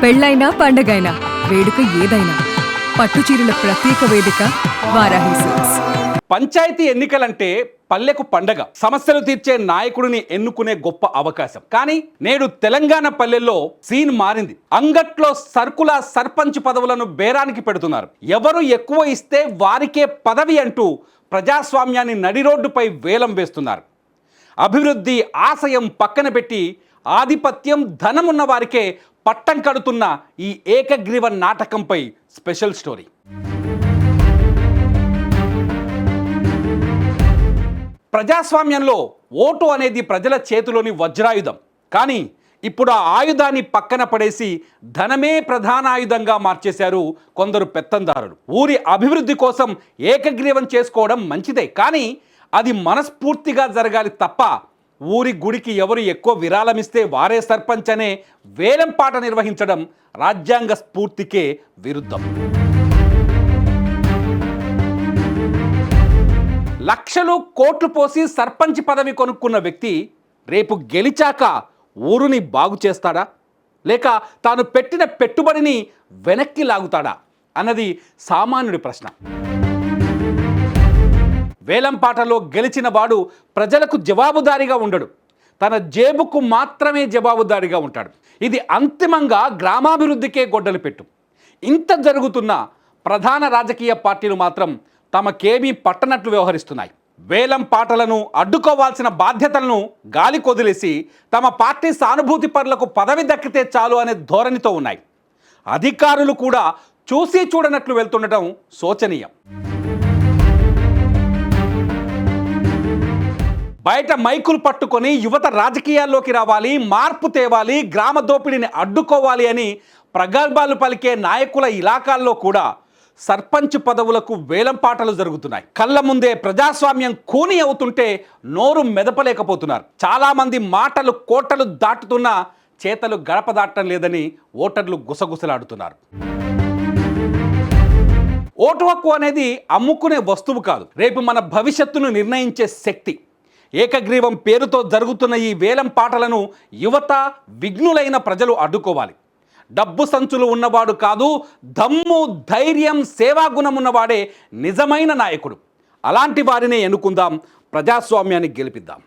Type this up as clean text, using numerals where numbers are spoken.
పెళ్ళైనా పండగైనా వేడుక ఏదైనా పట్టుచీరల ప్రత్యేక వేదిక వారాహి సిల్క్స్. పంచాయతీ ఎన్నికలంటే పల్లెకు పండగ, సమస్యలు తీర్చే నాయకుడిని ఎన్నుకునే గొప్ప అవకాశం. కానీ నేడు తెలంగాణ పల్లెల్లో సీన్ మారింది. అంగట్లో సర్కుల సర్పంచ్ పదవులను బేరానికి పెడుతున్నారు. ఎవరు ఎక్కువ ఇస్తే వారికే పదవి అంటూ ప్రజాస్వామ్యాన్ని నడి రోడ్డుపై వేలం వేస్తున్నారు. అభివృద్ధి ఆశయం పక్కన పెట్టి ఆధిపత్యం ధనమున్న వారికే పట్టం కడుతున్న ఈ ఏకగ్రీవ నాటకంపై స్పెషల్ స్టోరీ. ప్రజాస్వామ్యంలో ఓటు అనేది ప్రజల చేతిలోని వజ్రాయుధం. కానీ ఇప్పుడు ఆ ఆయుధాన్ని పక్కన పడేసి ధనమే ప్రధాన ఆయుధంగా మార్చేశారు కొందరు పెత్తందారులు. ఊరి అభివృద్ధి కోసం ఏకగ్రీవం చేసుకోవడం మంచిదే, కానీ అది మనస్ఫూర్తిగా జరగాలి తప్ప ఊరి గుడికి ఎవరు ఎక్కువ విరాళమిస్తే వారే సర్పంచ్ అనే వేలంపాట నిర్వహించడం రాజ్యాంగ స్ఫూర్తికే విరుద్ధం. లక్షలు కోట్లు పోసి సర్పంచ్ పదవి కొనుక్కున్న వ్యక్తి రేపు గెలిచాక ఊరుని బాగు చేస్తాడా, లేక తాను పెట్టిన పెట్టుబడిని వెనక్కి లాగుతాడా అన్నది సామాన్యుడి ప్రశ్న. వేలంపాటలో గెలిచిన వాడు ప్రజలకు జవాబుదారీగా ఉండడు, తన జేబుకు మాత్రమే జవాబుదారీగా ఉంటాడు. ఇది అంతిమంగా గ్రామాభివృద్ధికే గొడ్డలి పెట్టు. ఇంత జరుగుతున్న ప్రధాన రాజకీయ పార్టీలు మాత్రం తమకేమీ పట్టనట్లు వ్యవహరిస్తున్నాయి. వేలం పాటలను అడ్డుకోవాల్సిన బాధ్యతలను గాలి కొదిలేసి తమ పార్టీ సానుభూతి పరులకు పదవి దక్కితే చాలు అనే ధోరణితో ఉన్నాయి. అధికారులు కూడా చూసి చూడనట్లు వెళ్తుండటం శోచనీయం. బయట మైకులు పట్టుకొని యువత రాజకీయాల్లోకి రావాలి, మార్పు తేవాలి, గ్రామ దోపిడీని అడ్డుకోవాలి అని ప్రగల్భాలు పలికే నాయకుల ఇలాకాల్లో కూడా సర్పంచ్ పదవులకు వేలంపాటలు జరుగుతున్నాయి. కళ్ళ ముందే ప్రజాస్వామ్యం కూని అవుతుంటే నోరు మెదపలేకపోతున్నారు. చాలామంది మాటలు కోటలు దాటుతున్నా చేతలు గడప దాటం లేదని ఓటర్లు గుసగుసలాడుతున్నారు. ఓటు హక్కు అనేది అమ్ముకునే వస్తువు కాదు, రేపు మన భవిష్యత్తును నిర్ణయించే శక్తి. ఏకగ్రీవం పేరుతో జరుగుతున్న ఈ వేలం పాటలను యువత, విఘ్నులైన ప్రజలు అడ్డుకోవాలి. డబ్బు సంచులు ఉన్నవాడు కాదు, దమ్ము, ధైర్యం, సేవాగుణం ఉన్నవాడే నిజమైన నాయకుడు. అలాంటి వారినే ఎన్నుకుందాం, ప్రజాస్వామ్యాన్ని గెలిపిద్దాం.